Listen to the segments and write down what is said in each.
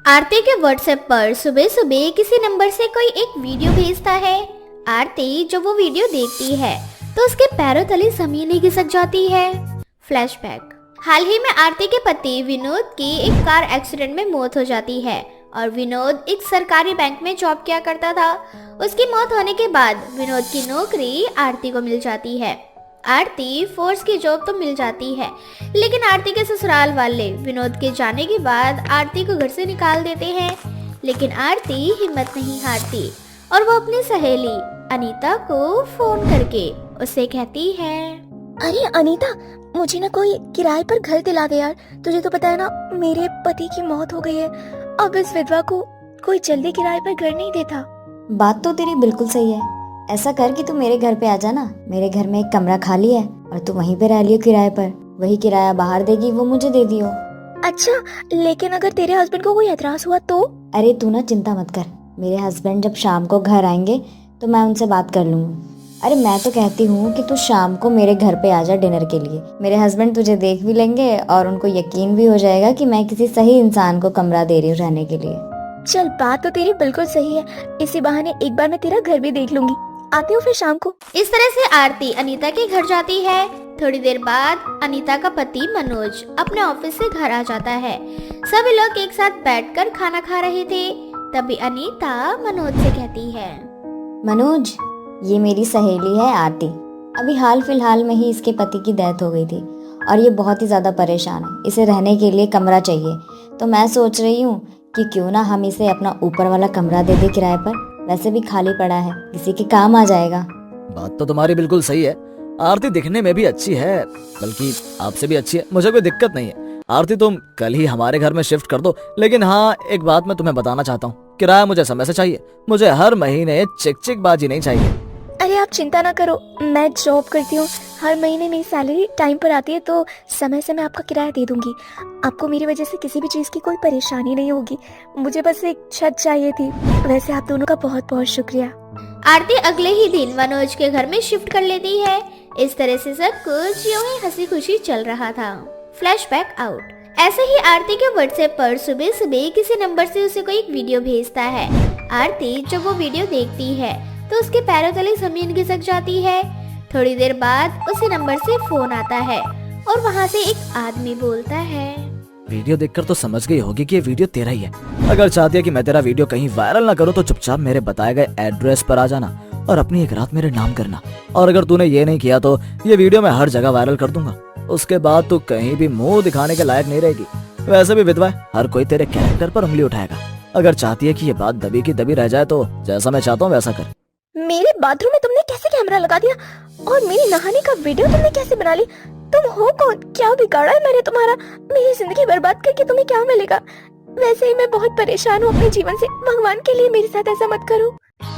आरती के व्हाट्सएप पर सुबह सुबह किसी नंबर से कोई एक वीडियो भेजता है। आरती जब वो वीडियो देखती है तो उसके पैरों तले जमीन ही खिसक जाती है। फ्लैशबैक। हाल ही में आरती के पति विनोद की एक कार एक्सीडेंट में मौत हो जाती है और विनोद एक सरकारी बैंक में जॉब किया करता था। उसकी मौत होने के बाद विनोद की नौकरी आरती को मिल जाती है। आरती फोर्स की जॉब तो मिल जाती है, लेकिन आरती के ससुराल वाले विनोद के जाने के बाद आरती को घर से निकाल देते हैं। लेकिन आरती हिम्मत नहीं हारती और वो अपनी सहेली अनीता को फोन करके उससे कहती है, अरे अनीता, मुझे ना कोई किराए पर घर दिला दे यार। तुझे तो पता है ना, मेरे पति की मौत हो गई है। अब इस विधवा को कोई जल्दी किराए पर घर नहीं देता। बात तो तेरी बिल्कुल सही है। ऐसा कर कि तू मेरे घर पे आ जाना। मेरे घर में एक कमरा खाली है और तू वहीं पे रह लियो किराए पर। वही किराया बाहर देगी वो मुझे दे दियो। अच्छा, लेकिन अगर तेरे हस्बैंड को कोई एतराज हुआ तो? अरे तू ना चिंता मत कर। मेरे हस्बैंड जब शाम को घर आएंगे तो मैं उनसे बात कर लूंगी। अरे मैं तो कहती हूँ कि तू शाम को मेरे घर पे आ जा डिनर के लिए। मेरे हस्बैंड तुझे देख भी लेंगे और उनको यकीन भी हो जाएगा कि मैं किसी सही इंसान को कमरा दे रही हूँ रहने के लिए। चल, बात तो तेरी बिल्कुल सही है। इसी बहाने एक बार मैं तेरा घर भी देख लूंगी। आती हूँ फिर शाम को। इस तरह से आरती अनीता के घर जाती है। थोड़ी देर बाद अनीता का पति मनोज अपने ऑफिस से घर आ जाता है। सभी लोग एक साथ बैठकर खाना खा रहे थे। तभी अनीता मनोज से कहती है, मनोज, ये मेरी सहेली है आरती। अभी हाल फिलहाल में ही इसके पति की डेथ हो गई थी और ये बहुत ही ज्यादा परेशान है। इसे रहने के लिए कमरा चाहिए, तो मैं सोच रही हूँ कि क्यों ना हम इसे अपना ऊपर वाला कमरा दे दे किराए पर। वैसे भी खाली पड़ा है, किसी के काम आ जाएगा। बात तो तुम्हारी बिल्कुल सही है। आरती दिखने में भी अच्छी है, बल्कि आपसे भी अच्छी है। मुझे कोई दिक्कत नहीं है। आरती तुम कल ही हमारे घर में शिफ्ट कर दो। लेकिन हाँ, एक बात मैं तुम्हें बताना चाहता हूँ, किराया मुझे समय से चाहिए। मुझे हर महीने चिक बाजी नहीं चाहिए। अरे आप चिंता ना करो, मैं जॉब करती हूँ। हर महीने मेरी सैलरी टाइम पर आती है, तो समय से मैं आपका किराया दे दूंगी। आपको मेरी वजह से किसी भी चीज की कोई परेशानी नहीं होगी। मुझे बस एक छत चाहिए थी। वैसे आप दोनों का बहुत बहुत शुक्रिया। आरती अगले ही दिन मनोज के घर में शिफ्ट कर लेती है। इस तरह से सब कुछ यूं ही हंसी खुशी चल रहा था। Flashback out. ऐसे ही आरती के व्हाट्सएप पर सुबह सुबह किसी नंबर से उसे कोई एक वीडियो भेजता है। आरती जब वो वीडियो देखती है तो उसके पैरों तले जमीन खिसक जाती है। थोड़ी देर बाद उसी नंबर से फोन आता है और वहाँ से एक आदमी बोलता है, वीडियो देखकर तो समझ गई होगी कि ये वीडियो तेरा ही है। अगर चाहती है कि मैं तेरा वीडियो कहीं वायरल ना करूँ तो चुपचाप मेरे बताए गए एड्रेस पर आ जाना और अपनी एक रात मेरे नाम करना। और अगर तूने ये नहीं किया तो ये वीडियो मैं हर जगह वायरल कर दूंगा। उसके बाद तू कहीं भी मुंह दिखाने के लायक नहीं रहेगी। वैसे भी विधवा है, हर कोई तेरे कैरेक्टर पर उंगली उठाएगा। अगर चाहती है कि ये बात दबी की दबी रह जाए तो जैसा मैं चाहता हूँ वैसा कर। मेरे बाथरूम में तुमने कैसे कैमरा लगा दिया और मेरी नहाने का वीडियो तुमने कैसे बना ली? तुम हो कौन? क्या बिगाड़ा है मैंने तुम्हारा? मेरी जिंदगी बर्बाद करके तुम्हें क्या मिलेगा? वैसे ही मैं बहुत परेशान हूँ अपने जीवन से। भगवान के लिए मेरे साथ ऐसा मत करो।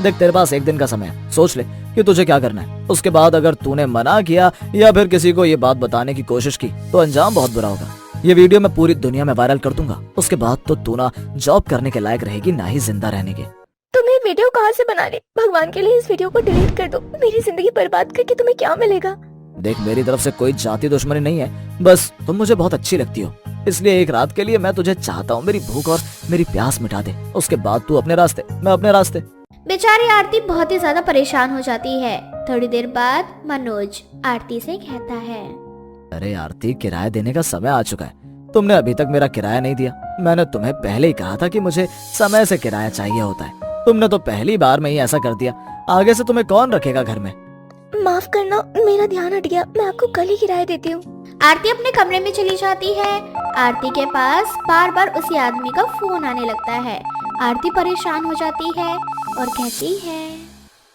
देख, तेरे पास एक दिन का समय है, सोच ले कि तुझे क्या करना है। उसके बाद अगर तूने मना किया या फिर किसी को ये बात बताने की कोशिश की तो अंजाम बहुत बुरा होगा। ये वीडियो मैं पूरी दुनिया में वायरल कर दूंगा। उसके बाद तो तू ना जॉब करने के लायक रहेगी, ना ही जिंदा रहने के। तुम्हें वीडियो कहाँ से बना ली? भगवान के लिए इस वीडियो को डिलीट कर दो। मेरी जिंदगी बर्बाद करके तुम्हें क्या मिलेगा? देख, मेरी तरफ से कोई जाति दुश्मनी नहीं है, बस तुम मुझे बहुत अच्छी लगती हो, इसलिए एक रात के लिए मैं तुझे चाहता हूँ। मेरी भूख और मेरी प्यास मिटा दे। उसके बाद तू अपने रास्ते, मैं अपने रास्ते। बेचारी आरती बहुत ही ज्यादा परेशान हो जाती है। थोड़ी देर बाद मनोज आरती से कहता है, अरे आरती, किराया देने का समय आ चुका है। तुमने अभी तक मेरा किराया नहीं दिया। मैंने तुम्हें पहले ही कहा था कि मुझे समय से किराया चाहिए होता है। तुमने तो पहली बार में ही ऐसा कर दिया। आगे से तुम्हें कौन रखेगा घर में? माफ करना, मेरा ध्यान हट गया। मैं आपको कल ही किराया देती हूँ। आरती अपने कमरे में चली जाती है। आरती के पास बार बार उसी आदमी का फोन आने लगता है। आरती परेशान हो जाती है और कहती है,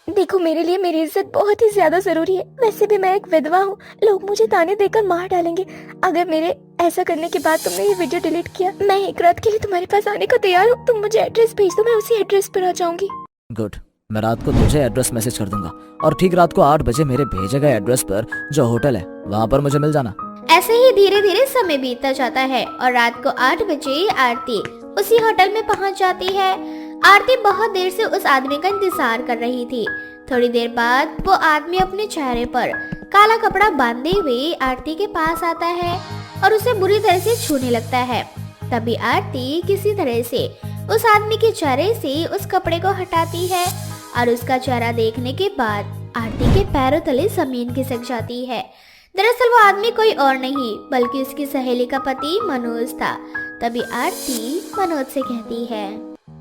देखो, मेरे लिए मेरी इज्जत बहुत ही ज्यादा जरूरी है। वैसे भी मैं एक विधवा हूँ। लोग मुझे ताने देकर मार डालेंगे। अगर मेरे ऐसा करने के बाद तुमने ये वीडियो डिलीट किया, मैं एक रात के लिए तुम्हारे पास आने को तैयार हूँ। तुम मुझे एड्रेस भेज दो, मैं उसी एड्रेस पर आ जाऊंगी। गुड, मैं रात को तुझे एड्रेस मैसेज कर दूंगा और ठीक रात को 8 बजे मेरे भेजे गए एड्रेस पर जो होटल है वहाँ पर मुझे मिल जाना। ऐसे ही धीरे धीरे समय बीतता जाता है और रात को 8 बजे आरती उसी होटल में पहुंच जाती है। आरती बहुत देर से उस आदमी का इंतजार कर रही थी। थोड़ी देर बाद वो आदमी अपने चेहरे पर काला कपड़ा बांधे हुए आरती के पास आता है और उसे बुरी तरह से छूने लगता है। तभी आरती किसी तरह से उस आदमी के चेहरे से उस कपड़े को हटाती है और उसका चेहरा देखने के बाद आरती के पैरों तले जमीन खिसक जाती है। दरअसल वो आदमी कोई और नहीं बल्कि उसकी सहेली का पति मनोज था। तभी आरती मनोज से कहती है,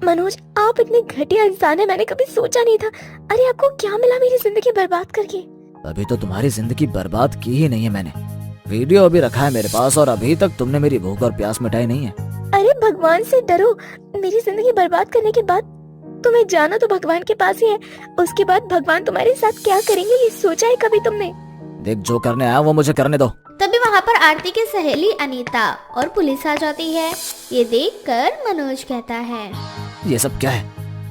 मनोज, आप इतने घटिया इंसान है, मैंने कभी सोचा नहीं था। अरे आपको क्या मिला मेरी जिंदगी बर्बाद करके? अभी तो तुम्हारी जिंदगी बर्बाद की ही नहीं है मैंने। वीडियो अभी रखा है मेरे पास और अभी तक तुमने मेरी भूख और प्यास मिटाई नहीं है। अरे भगवान से डरो, मेरी जिंदगी बर्बाद करने के बाद तुम्हें जाना तो भगवान के पास ही है। उसके बाद भगवान तुम्हारे साथ क्या करेंगे ये सोचा है कभी तुमने? देख, जो करने आया वो मुझे करने दो। तभी वहाँ पर आरती की सहेली अनीता और पुलिस आ जाती है। ये देखकर मनोज कहता है, ये सब क्या है?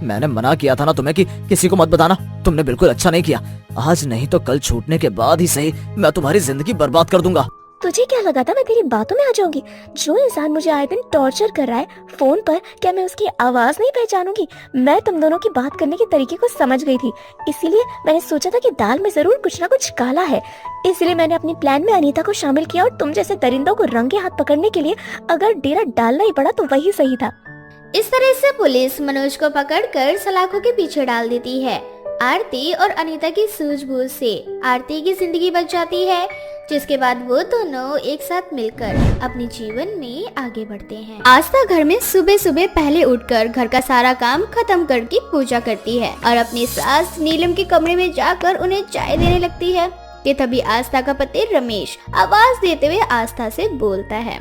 मैंने मना किया था ना तुम्हें कि किसी को मत बताना। तुमने बिल्कुल अच्छा नहीं किया। आज नहीं तो कल छूटने के बाद ही सही मैं तुम्हारी जिंदगी बर्बाद कर दूंगा। तुझे क्या लगा था मैं तेरी बातों में आ जाऊंगी? जो इंसान मुझे आए दिन टॉर्चर कर रहा है फोन पर, क्या मैं उसकी आवाज नहीं पहचानूंगी? मैं तुम दोनों की बात करने के तरीके को समझ गई थी, इसीलिए मैंने सोचा था कि दाल में जरूर कुछ ना कुछ काला है। इसलिए मैंने अपनी प्लान में अनीता को शामिल किया और तुम जैसे दरिंदों को रंगे हाथ पकड़ने के लिए अगर डेरा डालना ही पड़ा तो वही सही था। इस तरह से पुलिस मनोज को पकड़कर सलाखों के पीछे डाल देती है। आरती और अनीता की सूझबूझ से आरती की जिंदगी बच जाती है, जिसके बाद वो दोनों एक साथ मिलकर अपने जीवन में आगे बढ़ते हैं। आस्था घर में सुबह सुबह पहले उठकर घर का सारा काम खत्म करके पूजा करती है और अपनी सास नीलम के कमरे में जाकर उन्हें चाय देने लगती है कि तभी आस्था का पति रमेश आवाज देते हुए आस्था से बोलता है,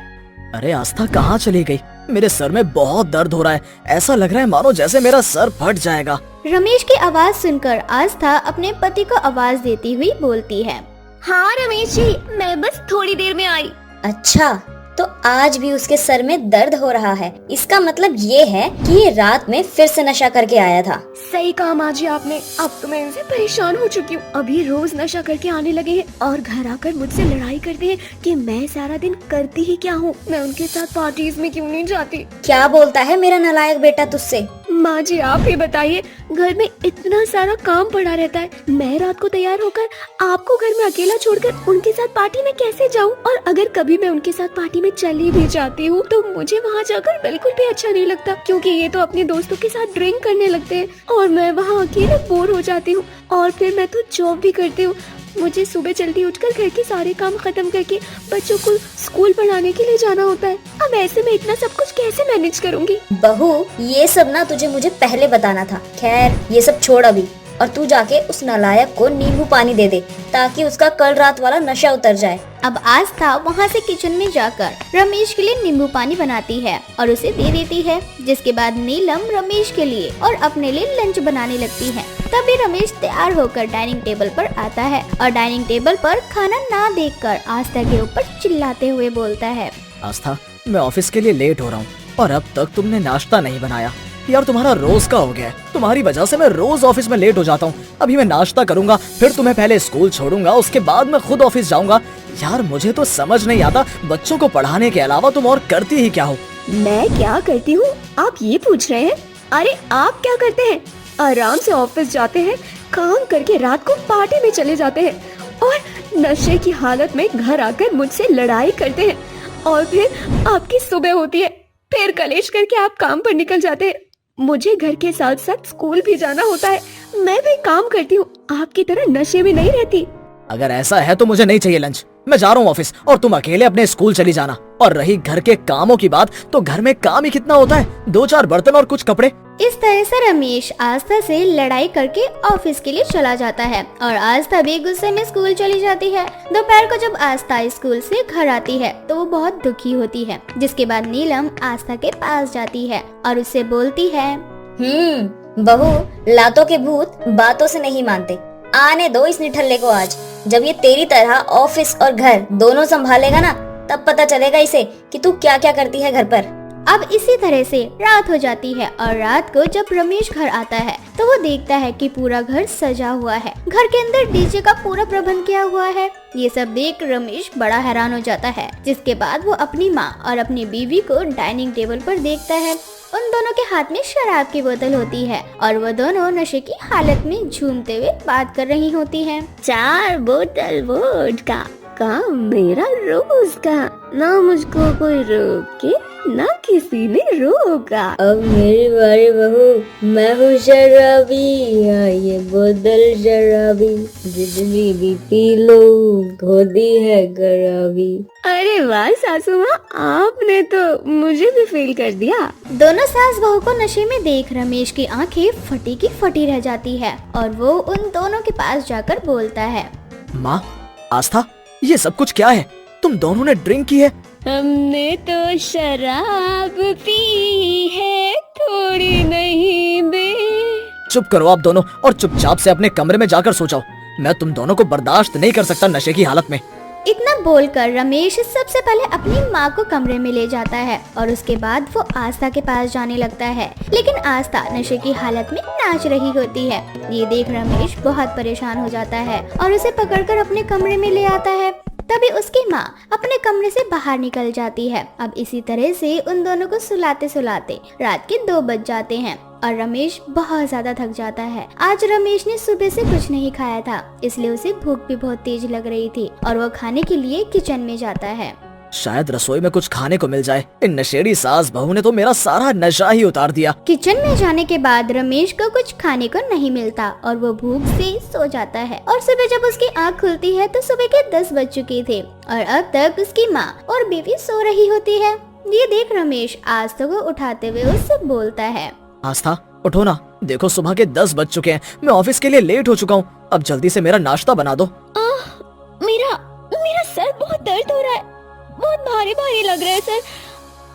अरे आस्था कहाँ चली गई? मेरे सर में बहुत दर्द हो रहा है। ऐसा लग रहा है मानो जैसे मेरा सर फट जाएगा। रमेश की आवाज सुनकर आस्था अपने पति को आवाज देती हुई बोलती है, हाँ रमेश जी, मैं बस थोड़ी देर में आई। अच्छा, तो आज भी उसके सर में दर्द हो रहा है। इसका मतलब ये है कि ये रात में फिर से नशा करके आया था। सही कहा माँ जी आपने। अब तो मैं इनसे परेशान हो चुकी हूँ। अभी रोज नशा करके आने लगे हैं और घर आकर मुझसे लड़ाई करते हैं कि मैं सारा दिन करती ही क्या हूँ, मैं उनके साथ पार्टीज में क्यों नहीं जाती। क्या बोलता है मेरा नालायक बेटा तुझसे? माँ जी आप ही बताइए, घर में इतना सारा काम पड़ा रहता है, मैं रात को तैयार होकर आपको घर में अकेला छोड़कर उनके साथ पार्टी में कैसे जाऊँ? और अगर कभी मैं उनके साथ पार्टी में चली भी जाती हूँ तो मुझे वहाँ जाकर बिल्कुल भी अच्छा नहीं लगता, क्योंकि ये तो अपने दोस्तों के साथ ड्रिंक करने लगते हैं और मैं वहाँ अकेले बोर हो जाती हूँ। और फिर मैं तो जॉब भी करती हूँ। मुझे सुबह जल्दी उठकर घर के सारे काम खत्म करके बच्चों को स्कूल पढ़ाने के लिए जाना होता है। अब ऐसे में इतना सब कुछ कैसे मैनेज करूँगी? बहू, ये सब ना तुझे मुझे पहले बताना था। खैर ये सब छोड़ अभी, और तू जाके उस नालायक को नींबू पानी दे दे ताकि उसका कल रात वाला नशा उतर जाए। अब आस्था वहाँ से किचन में जाकर रमेश के लिए नींबू पानी बनाती है और उसे दे देती है, जिसके बाद नीलम रमेश के लिए और अपने लिए लंच बनाने लगती है। तभी रमेश तैयार होकर डाइनिंग टेबल पर आता है और डाइनिंग टेबल पर खाना ना देखकर आस्था के ऊपर चिल्लाते हुए बोलता है, आस्था, मैं ऑफिस के लिए लेट हो रहा हूँ और अब तक तुमने नाश्ता नहीं बनाया। यार तुम्हारा रोज का हो गया है। तुम्हारी वजह से मैं रोज ऑफिस में लेट हो जाता हूँ। अभी मैं नाश्ता करूंगा, फिर तुम्हें पहले स्कूल छोड़ूंगा, उसके बाद मैं खुद ऑफिस जाऊंगा। यार मुझे तो समझ नहीं आता, बच्चों को पढ़ाने के अलावा तुम और करती ही क्या हो? मैं क्या करती हूँ आप ये पूछ रहे हैं? अरे आप क्या करते हैं? आराम से ऑफिस जाते हैं, काम करके रात को पार्टी में चले जाते हैं और नशे की हालत में घर आकर मुझसे लड़ाई करते हैं और फिर आपकी सुबह होती है, फिर कलेश करके आप काम पर निकल जाते हैं। मुझे घर के साथ साथ स्कूल भी जाना होता है, मैं भी काम करती हूँ, आपकी तरह नशे में नहीं रहती। अगर ऐसा है तो मुझे नहीं चाहिए लंच, मैं जा रहा हूँ ऑफिस और तुम अकेले अपने स्कूल चली जाना। और रही घर के कामों की बात, तो घर में काम ही कितना होता है, 2-4 बर्तन और कुछ कपड़े। इस तरह से रमेश आस्था से लड़ाई करके ऑफिस के लिए चला जाता है और आस्था भी गुस्से में स्कूल चली जाती है। दोपहर को जब आस्था स्कूल से घर आती है तो वो बहुत दुखी होती है, जिसके बाद नीलम आस्था के पास जाती है और उससे बोलती है, बहू, लातों के भूत बातों से नहीं मानते। आने दो इस निठल्ले को आज। जब ये तेरी तरह ऑफिस और घर दोनों संभालेगा ना, तब पता चलेगा इसे कि तू क्या क्या करती है घर पर। अब इसी तरह से रात हो जाती है और रात को जब रमेश घर आता है तो वो देखता है कि पूरा घर सजा हुआ है, घर के अंदर डीजे का पूरा प्रबंध किया हुआ है। ये सब देख रमेश बड़ा हैरान हो जाता है, जिसके बाद वो अपनी माँ और अपनी बीवी को डाइनिंग टेबल पर देखता है। उन दोनों के हाथ में शराब की बोतल होती है और वो दोनों नशे की हालत में झूमते हुए बात कर रही होती हैं। 4 बोतल वोडका का मेरा रोज का, ना मुझको कोई रोके ना किसी ने रोका। अब मेरी बारी बहू, मैं हूँ शराबी, हाँ ये बोतल शराबी, जितनी भी पी लो होती है खराबी। अरे वाह सासू माँ, आपने तो मुझे भी फील कर दिया। दोनों सास बहू को नशे में देख रमेश की आंखें फटी की फटी रह जाती है और वो उन दोनों के पास जाकर बोलता है, माँ, आस्था, ये सब कुछ क्या है? तुम दोनों ने ड्रिंक की है? हमने तो शराब पी है, थोड़ी नहीं बे। चुप करो आप दोनों और चुपचाप से अपने कमरे में जाकर सो जाओ। मैं तुम दोनों को बर्दाश्त नहीं कर सकता नशे की हालत में। इतना बोलकर रमेश सबसे पहले अपनी माँ को कमरे में ले जाता है और उसके बाद वो आस्था के पास जाने लगता है, लेकिन आस्था नशे की हालत में नाच रही होती है। ये देख रमेश बहुत परेशान हो जाता है और उसे पकड़कर अपने कमरे में ले आता है। तभी उसकी माँ अपने कमरे से बाहर निकल जाती है। अब इसी तरह से उन दोनों को सुलाते सुलाते रात के 2 बज जाते हैं और रमेश बहुत ज्यादा थक जाता है। आज रमेश ने सुबह से कुछ नहीं खाया था, इसलिए उसे भूख भी बहुत तेज लग रही थी और वो खाने के लिए किचन में जाता है। शायद रसोई में कुछ खाने को मिल जाए। इन नशेड़ी सास बहू ने तो मेरा सारा नशा ही उतार दिया। किचन में जाने के बाद रमेश को कुछ खाने को नहीं मिलता और वो भूख से सो जाता है और सुबह जब उसकी आँख खुलती है तो सुबह के 10 बज चुके थे और अब तक उसकी माँ और बीवी सो रही होती है। ये देख रमेश आस्था को उठाते हुए उससे बोलता है, आस्था, उठो ना, देखो सुबह के 10 बज चुके हैं। मैं ऑफिस के लिए लेट हो चुका हूँ। अब जल्दी से मेरा नाश्ता बना दो। मेरा सर बहुत दर्द हो रहा है, बहुत भारी भारी लग रहा है सर।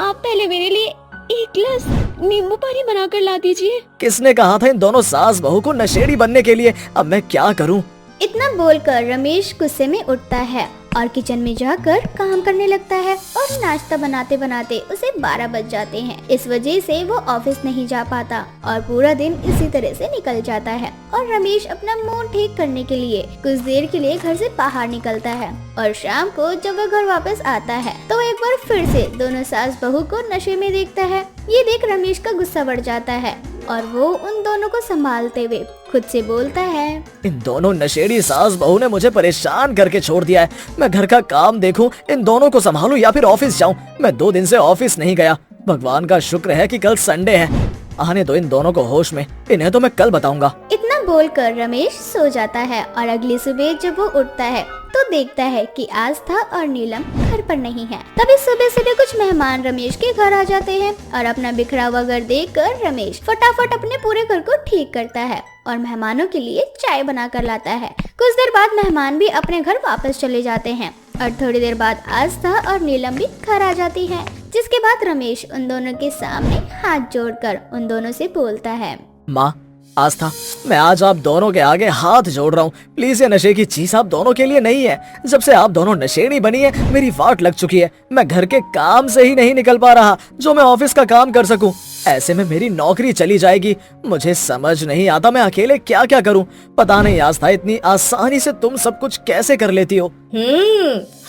आप पहले मेरे लिए 1 गिलास नींबू पानी बनाकर ला दीजिए। किसने कहा था इन दोनों सास बहू को नशेड़ी बनने के लिए? अब मैं क्या करूँ? इतना बोलकर रमेश गुस्से में उठता है और किचन में जाकर काम करने लगता है और नाश्ता बनाते बनाते उसे 12 बज जाते हैं। इस वजह से वो ऑफिस नहीं जा पाता और पूरा दिन इसी तरह से निकल जाता है और रमेश अपना मूड ठीक करने के लिए कुछ देर के लिए घर से बाहर निकलता है और शाम को जब वो घर वापस आता है तो वो एक बार फिर से दोनों सास बहू को नशे में देखता है। ये देख रमेश का गुस्सा बढ़ जाता है और वो उन दोनों को संभालते हुए खुद से बोलता है, इन दोनों नशेड़ी सास बहू ने मुझे परेशान करके छोड़ दिया है। मैं घर का काम देखूं, इन दोनों को संभालूं या फिर ऑफिस जाऊं। मैं 2 दिन से ऑफिस नहीं गया। भगवान का शुक्र है कि कल संडे है। आने दो इन दोनों को होश में, इन्हें तो मैं कल बताऊंगा। इतना बोलकर रमेश सो जाता है और अगली सुबह जब वो उठता है तो देखता है कि आस्था और नीलम घर पर नहीं है। तभी सुबह सुबह कुछ मेहमान रमेश के घर आ जाते हैं और अपना बिखरा हुआ घर देखकर रमेश फटाफट अपने पूरे घर को ठीक करता है और मेहमानों के लिए चाय बनाकर लाता है। कुछ देर बाद मेहमान भी अपने घर वापस चले जाते हैं और थोड़ी देर बाद आस्था और नीलम भी घर आ जाती है, जिसके बाद रमेश उन दोनों के सामने हाथ जोड़कर उन दोनों से बोलता है, माँ, आस्था, मैं आज आप दोनों के आगे हाथ जोड़ रहा हूँ। प्लीज ये नशे की चीज आप दोनों के लिए नहीं है। जब से आप दोनों नशेड़ी बनी है मेरी वाट लग चुकी है। मैं घर के काम से ही नहीं निकल पा रहा जो मैं ऑफिस का काम कर सकूं। ऐसे में मेरी नौकरी चली जाएगी। मुझे समझ नहीं आता मैं अकेले क्या क्या करूं। पता नहीं आस्था, इतनी आसानी से तुम सब कुछ कैसे कर लेती हो?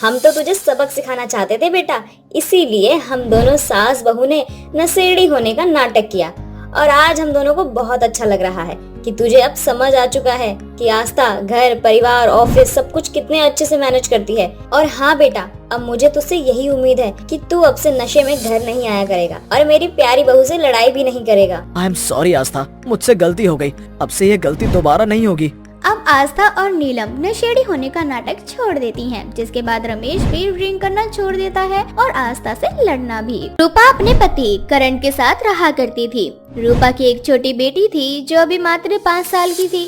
हम तो तुझे सबक सिखाना चाहते थे बेटा, इसीलिए हम दोनों सास बहू ने नशेड़ी होने का नाटक किया और आज हम दोनों को बहुत अच्छा लग रहा है कि तुझे अब समझ आ चुका है कि आस्था घर परिवार ऑफिस सब कुछ कितने अच्छे से मैनेज करती है। और हाँ बेटा, अब मुझे तुझसे यही उम्मीद है कि तू अब से नशे में घर नहीं आया करेगा और मेरी प्यारी बहू से लड़ाई भी नहीं करेगा। आई एम सॉरी आस्था, मुझसे गलती हो गई। अब से ये गलती दोबारा नहीं होगी। अब आस्था और नीलम नशेड़ी होने का नाटक छोड़ देती हैं, जिसके बाद रमेश भी ड्रिंक करना छोड़ देता है और आस्था से लड़ना भी। रूपा अपने पति करण के साथ रहा करती थी। रूपा की एक छोटी बेटी थी जो अभी मात्र 5 साल की थी।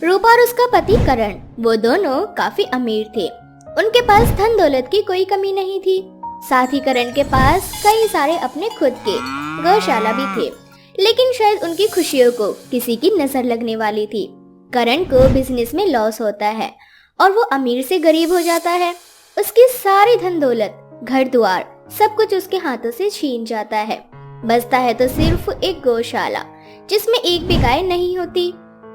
रूपा और उसका पति करण, वो दोनों काफी अमीर थे। उनके पास धन दौलत की कोई कमी नहीं थी। साथ ही करण के पास कई सारे अपने खुद के गौशाला भी थे, लेकिन शायद उनकी खुशियों को किसी की नजर लगने वाली थी। करण को बिजनेस में लॉस होता है और वो अमीर से गरीब हो जाता है। उसकी सारी धन दौलत, घर द्वार, सब कुछ उसके हाथों से छीन जाता है। बचता है तो सिर्फ एक गौशाला जिसमें एक भी गाय नहीं होती।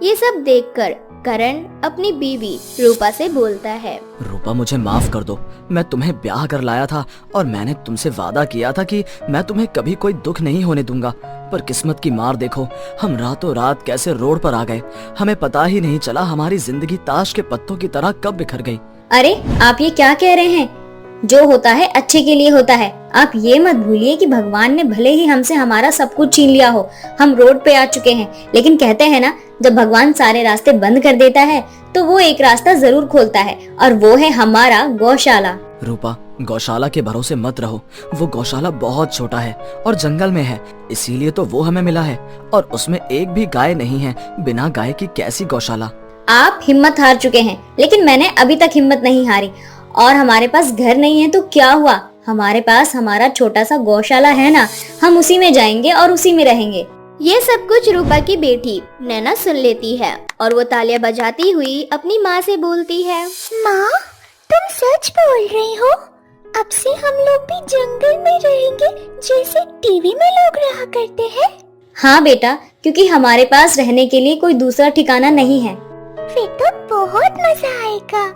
ये सब देखकर करण अपनी बीवी रूपा से बोलता है, रूपा मुझे माफ कर दो। मैं तुम्हें ब्याह कर लाया था और मैंने तुमसे वादा किया था कि मैं तुम्हें कभी कोई दुख नहीं होने दूंगा, पर किस्मत की मार देखो, हम रातों रात कैसे रोड पर आ गए। हमें पता ही नहीं चला हमारी जिंदगी ताश के पत्तों की तरह कब बिखर गई। अरे आप ये क्या कह रहे हैं? जो होता है अच्छे के लिए होता है। आप ये मत भूलिए कि भगवान ने भले ही हमसे हमारा सब कुछ छीन लिया हो, हम रोड पे आ चुके हैं, लेकिन कहते हैं ना, जब भगवान सारे रास्ते बंद कर देता है तो वो एक रास्ता जरूर खोलता है, और वो है हमारा गौशाला। रूपा, गौशाला के भरोसे मत रहो। वो गौशाला बहुत छोटा है और जंगल में है, इसीलिए तो वो हमें मिला है, और उसमें एक भी गाय नहीं है। बिना गाय की कैसी गौशाला। आप हिम्मत हार चुके हैं, लेकिन मैंने अभी तक हिम्मत नहीं हारी। और हमारे पास घर नहीं है तो क्या हुआ, हमारे पास हमारा छोटा सा गौशाला है ना, हम उसी में जाएंगे और उसी में रहेंगे। ये सब कुछ रूपा की बेटी नैना सुन लेती है और वो तालियां बजाती हुई अपनी माँ से बोलती है, माँ, तुम सच बोल रही हो? अब से हम लोग भी जंगल में रहेंगे जैसे टीवी में लोग रहा करते हैं? हाँ बेटा, क्योंकि हमारे पास रहने के लिए कोई दूसरा ठिकाना नहीं है। फिर तो बहुत मजा आएगा।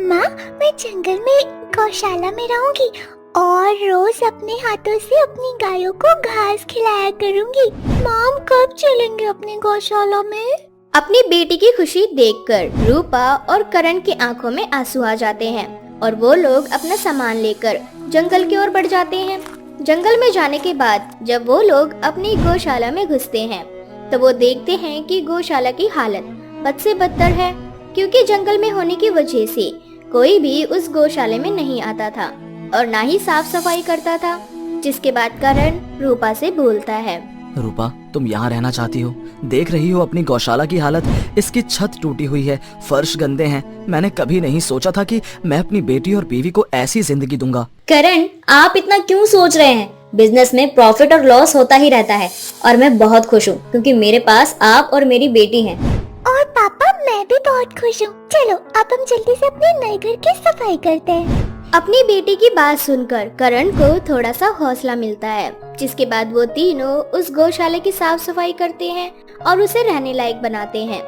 माँ, मैं जंगल में गौशाला में रहूंगी और रोज अपने हाथों से अपनी गायों को घास खिलाया करूंगी। माम, कब चलेंगे अपनी गौशाला में? अपनी बेटी की खुशी देखकर रूपा और करण की आंखों में आंसू आ जाते हैं और वो लोग अपना सामान लेकर जंगल की ओर बढ़ जाते हैं। जंगल में जाने के बाद जब वो लोग अपनी गौशाला में घुसते हैं तो वो देखते हैं कि गौशाला की हालत बद से बदतर है, क्योंकि जंगल में होने की वजह से कोई भी उस गौशाले में नहीं आता था और ना ही साफ सफाई करता था। जिसके बाद करण रूपा से बोलता है, रूपा, तुम यहाँ रहना चाहती हो? देख रही हो अपनी गौशाला की हालत, इसकी छत टूटी हुई है, फर्श गंदे हैं। मैंने कभी नहीं सोचा था कि मैं अपनी बेटी और बीवी को ऐसी जिंदगी दूंगा। करण, आप इतना क्यों सोच रहे हैं? बिजनेस में प्रॉफिट और लॉस होता ही रहता है, और मैं बहुत खुश हूँ क्योंकि मेरे पास आप और मेरी बेटी है। और पापा, मैं भी बहुत खुश हूँ। चलो अब हम जल्दी से अपने नए घर की सफाई करते हैं। अपनी बेटी की बात सुनकर करण को थोड़ा सा हौसला मिलता है। जिसके बाद वो तीनों उस गौशाला की साफ सफाई करते हैं और उसे रहने लायक बनाते हैं।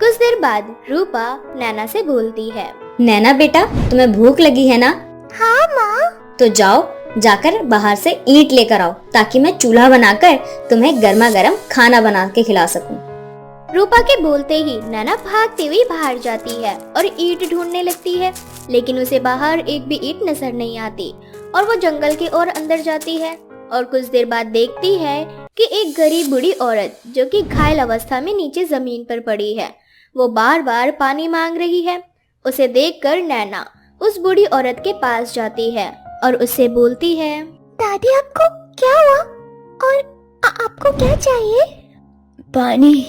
कुछ देर बाद रूपा नैना से बोलती है, नैना बेटा, तुम्हें भूख लगी है ना? हाँ माँ। तो जाओ, जाकर बाहर से ईंट लेकर आओ ताकि मैं चूल्हा बनाकर तुम्हें गर्मा गर्म खाना बना के खिला सकूं। रूपा के बोलते ही नैना भागती हुई बाहर जाती है और ईंट ढूंढने लगती है, लेकिन उसे बाहर एक भी ईंट नजर नहीं आती और वो जंगल की ओर अंदर जाती है और कुछ देर बाद देखती है कि एक गरीब बूढ़ी औरत जो कि घायल अवस्था में नीचे जमीन पर पड़ी है, वो बार बार पानी मांग रही है। उसे देखकर नैना उस बूढ़ी औरत के पास जाती है और उससे बोलती है, दादी, आपको क्या हुआ और आपको क्या चाहिए? पानी,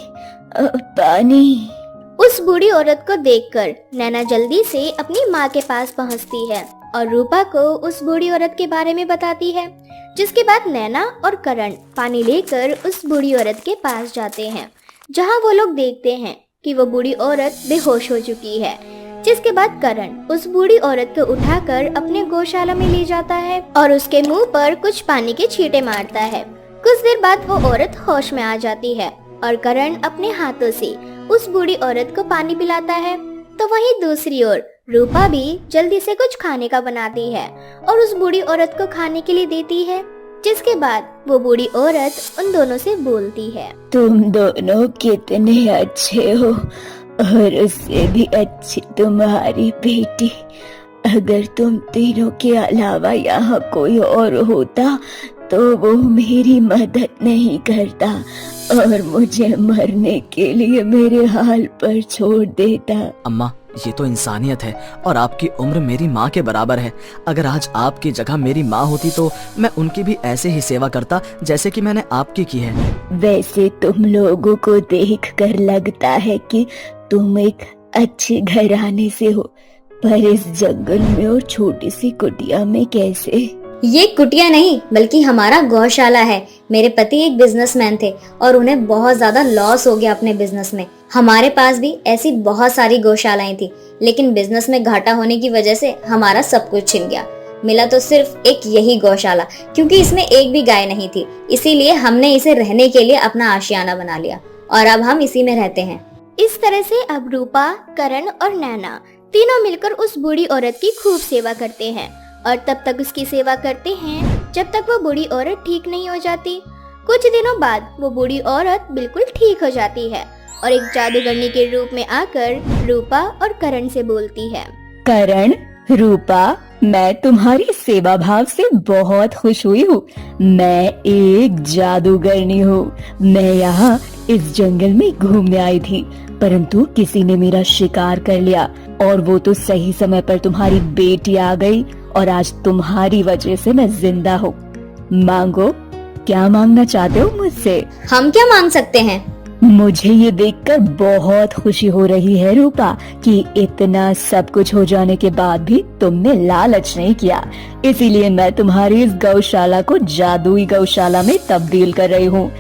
पानी। उस बूढ़ी औरत को देखकर नैना जल्दी से अपनी माँ के पास पहुँचती है और रूपा को उस बूढ़ी औरत के बारे में बताती है। जिसके बाद नैना और करण पानी लेकर उस बूढ़ी औरत के पास जाते हैं, जहाँ वो लोग देखते हैं कि वो बूढ़ी औरत बेहोश हो चुकी है। जिसके बाद करण उस बूढ़ी औरत को उठाकर अपने गौशाला में ले जाता है और उसके मुंह पर कुछ पानी के छींटे मारता है। कुछ देर बाद वो औरत होश में आ जाती है और करण अपने हाथों से उस बूढ़ी औरत को पानी पिलाता है। तो वहीं दूसरी ओर रूपा भी जल्दी से कुछ खाने का बनाती है और उस बूढ़ी औरत को खाने के लिए देती है। जिसके बाद वो बूढ़ी औरत उन दोनों से बोलती है, तुम दोनों कितने अच्छे हो और उससे भी अच्छी तुम्हारी बेटी। अगर तुम तीनों के अलावा यहाँ कोई और होता तो वो मेरी मदद नहीं करता और मुझे मरने के लिए मेरे हाल पर छोड़ देता। अम्मा, ये तो इंसानियत है और आपकी उम्र मेरी माँ के बराबर है। अगर आज आपकी जगह मेरी माँ होती तो मैं उनकी भी ऐसे ही सेवा करता जैसे कि मैंने आपकी की है। वैसे तुम लोगों को देखकर लगता है कि तुम एक अच्छे घराने से हो, पर इस जंगल में और छोटी सी कुटिया में कैसे? ये कुटिया नहीं बल्कि हमारा गौशाला है। मेरे पति एक बिजनेसमैन थे और उन्हें बहुत ज्यादा लॉस हो गया अपने बिजनेस में। हमारे पास भी ऐसी बहुत सारी गौशालाएं थी, लेकिन बिजनेस में घाटा होने की वजह से हमारा सब कुछ छिन गया। मिला तो सिर्फ एक यही गौशाला, क्योंकि इसमें एक भी गाय नहीं थी, इसीलिए हमने इसे रहने के लिए अपना आशियाना बना लिया और अब हम इसी में रहते हैं। इस तरह से अब रूपा, करण और नैना तीनों मिलकर उस बूढ़ी औरत की खूब सेवा करते हैं और तब तक उसकी सेवा करते हैं जब तक वो बूढ़ी औरत ठीक नहीं हो जाती। कुछ दिनों बाद वो बूढ़ी औरत बिल्कुल ठीक हो जाती है और एक जादूगरनी के रूप में आकर रूपा और करण से बोलती है, करण, रूपा, मैं तुम्हारी सेवा भाव से बहुत खुश हुई हूँ। मैं एक जादूगरनी हूँ। मैं यहाँ इस जंगल में घूमने आई थी, परंतु किसी ने मेरा शिकार कर लिया और वो तो सही समय पर तुम्हारी बेटी आ गई और आज तुम्हारी वजह से मैं जिंदा हूँ। मांगो, क्या मांगना चाहते हो मुझसे? हम क्या मांग सकते हैं? मुझे ये देखकर बहुत खुशी हो रही है रूपा कि इतना सब कुछ हो जाने के बाद भी तुमने लालच नहीं किया, इसीलिए मैं तुम्हारी इस गौशाला को जादुई गौशाला में तब्दील कर रही हूँ।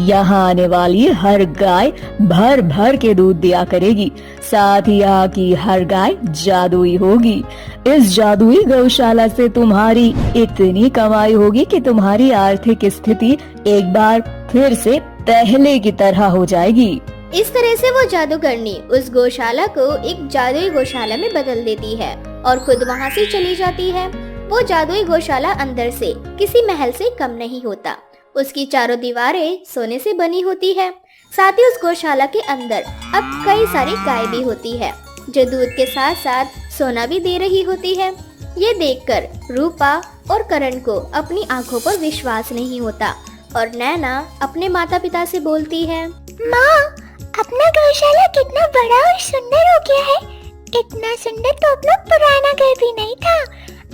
यहाँ आने वाली हर गाय भर भर के दूध दिया करेगी, साथ ही यहाँ की हर गाय जादुई होगी। इस जादुई गौशाला से तुम्हारी इतनी कमाई होगी कि तुम्हारी आर्थिक स्थिति एक बार फिर से पहले की तरह हो जाएगी। इस तरह से वो जादूगरनी उस गौशाला को एक जादुई गौशाला में बदल देती है और खुद वहाँ से चली जाती है। वो जादुई गौशाला अंदर से किसी महल से कम नहीं होता। उसकी चारों दीवारें सोने से बनी होती है। साथ ही उस गौशाला के अंदर अब कई सारी गाय भी होती है जो दूध के साथ साथ सोना भी दे रही होती है। ये देखकर रूपा और करण को अपनी आंखों पर विश्वास नहीं होता और नैना अपने माता पिता से बोलती है, माँ, अपना गौशाला कितना बड़ा और सुंदर हो गया है। इतना सुंदर तो अपना पुराना घर भी नहीं था।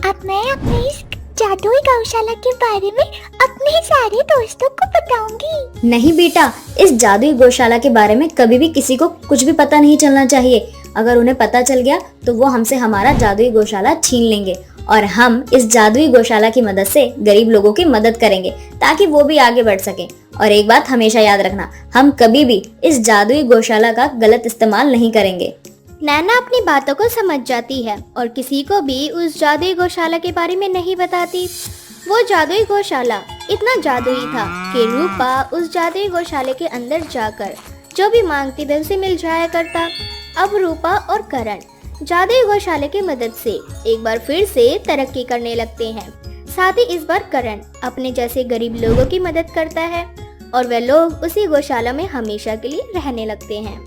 अब मैं अपने इस जादुई गौशाला के बारे में अपने सारे दोस्तों को बताऊंगी। नहीं बेटा, इस जादुई गौशाला के बारे में कभी भी किसी को कुछ भी पता नहीं चलना चाहिए। अगर उन्हें पता चल गया तो वो हमसे हमारा जादुई गौशाला छीन लेंगे और हम इस जादुई गौशाला की मदद से गरीब लोगों की मदद करेंगे ताकि वो भी आगे बढ़ सके। और एक बात हमेशा याद रखना, हम कभी भी इस जादुई गौशाला का गलत इस्तेमाल नहीं करेंगे। नैना अपनी बातों को समझ जाती है और किसी को भी उस जादुई गौशाला के बारे में नहीं बताती। वो जादुई गौशाला इतना जादुई था कि रूपा उस जादुई गौशाले के अंदर जाकर जो भी मांगती थी उसे मिल जाया करता। अब रूपा और करण जादुई गौशाले की मदद से एक बार फिर से तरक्की करने लगते हैं। साथ ही इस बार करण अपने जैसे गरीब लोगों की मदद करता है और वे लोग उसी गौशाला में हमेशा के लिए रहने लगते हैं।